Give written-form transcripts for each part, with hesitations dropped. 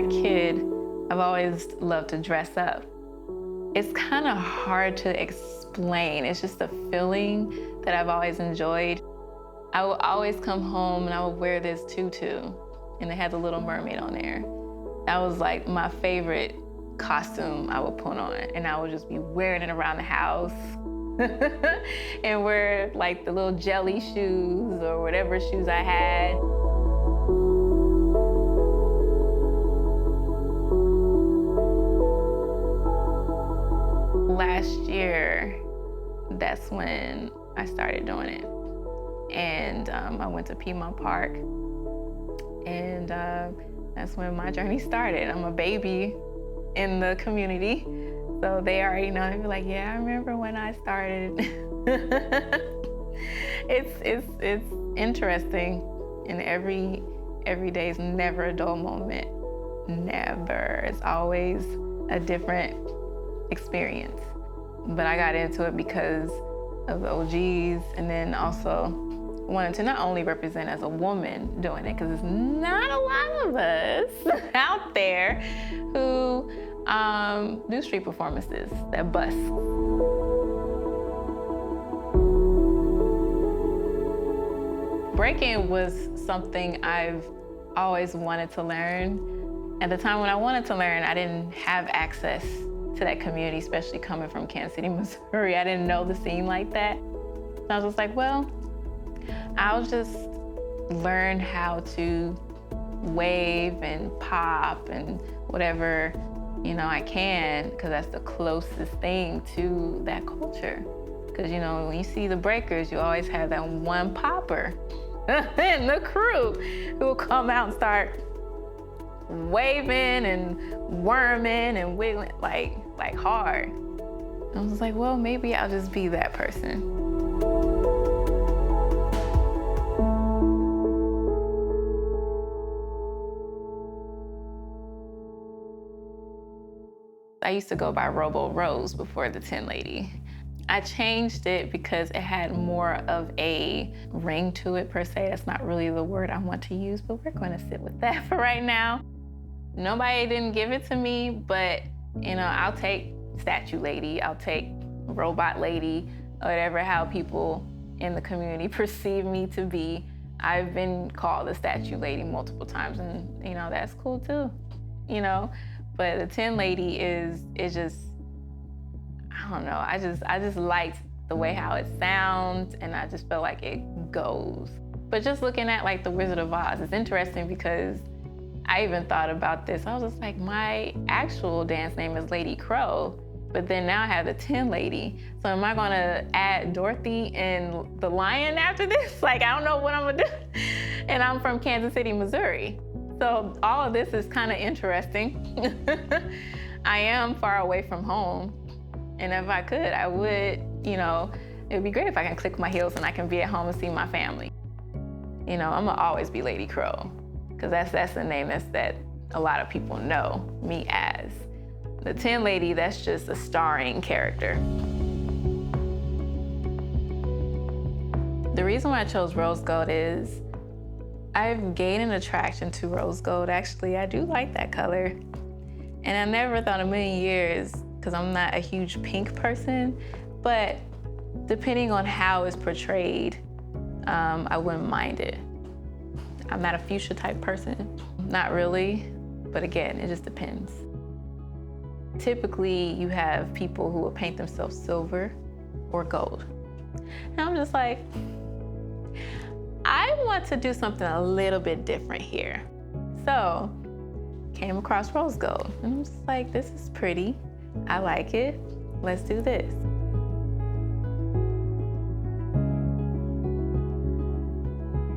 a kid, I've always loved to dress up. It's kind of hard to explain. It's just a feeling that I've always enjoyed. I would always come home and I would wear this tutu, and it had the Little Mermaid on there. That was like my favorite costume I would put on, and I would just be wearing it around the house and wear like the little jelly shoes or whatever shoes I had. Last year, that's when I started doing it. And I went to Piedmont Park, and that's when my journey started. I'm a baby in the community, so they already know. They be like, yeah, I remember when I started. It's interesting, and every day is never a dull moment. Never. It's always a different experience. But I got into it because of the OGs, and then also wanted to not only represent as a woman doing it, because there's not a lot of us out there who do street performances that bust. Breaking was something I've always wanted to learn. At the time when I wanted to learn, I didn't have access to that community, especially coming from Kansas City, Missouri. I didn't know the scene like that. So I was just like, well, I'll just learn how to wave and pop and whatever, I can, because that's the closest thing to that culture. Because, when you see the breakers, you always have that one popper in the crew who will come out and start waving and worming and wiggling like hard. I was like, well, maybe I'll just be that person. I used to go by Robo Rose before the Tin Lady. I changed it because it had more of a ring to it, per se. That's not really the word I want to use, but we're going to sit with that for right now. Nobody didn't give it to me, but I'll take Statue Lady, I'll take Robot Lady, whatever how people in the community perceive me to be. I've been called a Statue Lady multiple times, and that's cool too, But the Tin Lady is just, I don't know, I just liked the way how it sounds, and I just felt like it goes. But just looking at like the Wizard of Oz, it's interesting because I even thought about this. I was just like, my actual dance name is Lady Krow, but then now I have the Tin Lady. So am I gonna add Dorothy and the lion after this? Like, I don't know what I'm gonna do. And I'm from Kansas City, Missouri. So all of this is kind of interesting. I am far away from home, and if I could, I would, it'd be great if I can click my heels and I can be at home and see my family. I'm gonna always be Lady Krow, because that's the name that a lot of people know me as. The Tin Lady, that's just a starring character. The reason why I chose rose gold is I've gained an attraction to rose gold. Actually, I do like that color. And I never thought in a million years, because I'm not a huge pink person, but depending on how it's portrayed, I wouldn't mind it. I'm not a fuchsia type person, not really, but again, it just depends. Typically, you have people who will paint themselves silver or gold. And I'm just like, I want to do something a little bit different here. So, came across rose gold, and I'm just like, this is pretty. I like it. Let's do this.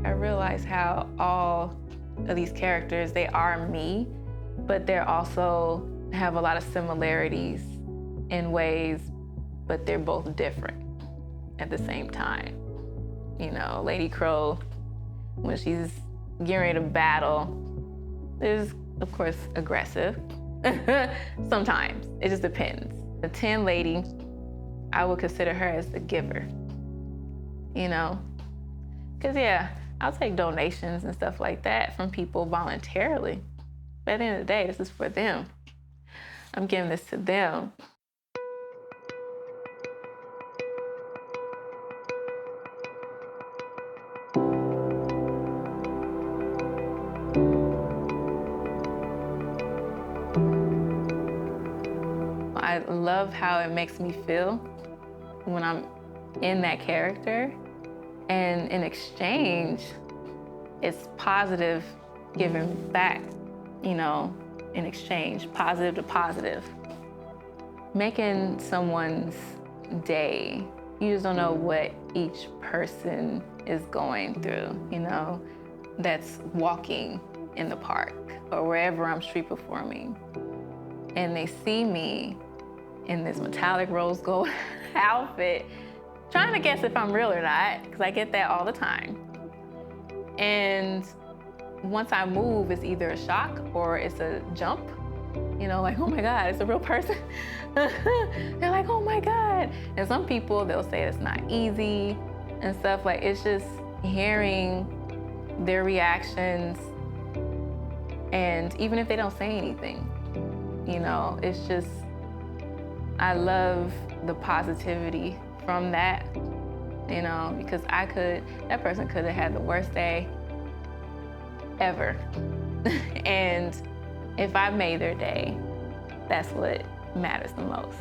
I realized how all of these characters, they are me, but they also have a lot of similarities in ways, but they're both different at the same time. Lady Krow, when she's getting ready to battle, is, of course, aggressive. Sometimes, it just depends. The Tin Lady, I would consider her as the giver, Because, yeah, I'll take donations and stuff like that from people voluntarily. But at the end of the day, this is for them. I'm giving this to them. I love how it makes me feel when I'm in that character. And in exchange, it's positive giving back, you know, in exchange, positive to positive. Making someone's day, you just don't know what each person is going through, you know, that's walking in the park or wherever I'm street performing. And they see me in this metallic rose gold outfit, trying to guess if I'm real or not, because I get that all the time. And once I move, it's either a shock or it's a jump. You know, like, oh my God, it's a real person. They're like, oh my God. And some people, they'll say it's not easy and stuff. Like, it's just hearing their reactions. And even if they don't say anything, you know, it's just, I love the positivity from that, you know, because that person could have had the worst day ever. And if I made their day, that's what matters the most.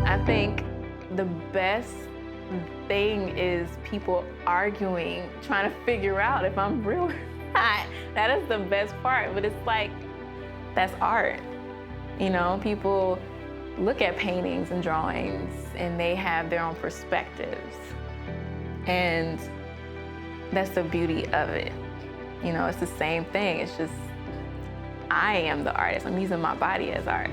I think the best thing is people arguing, trying to figure out if I'm real or not. That is the best part, but it's like, that's art. You know, people look at paintings and drawings and they have their own perspectives. And that's the beauty of it. You know, it's the same thing. It's just, I am the artist. I'm using my body as art.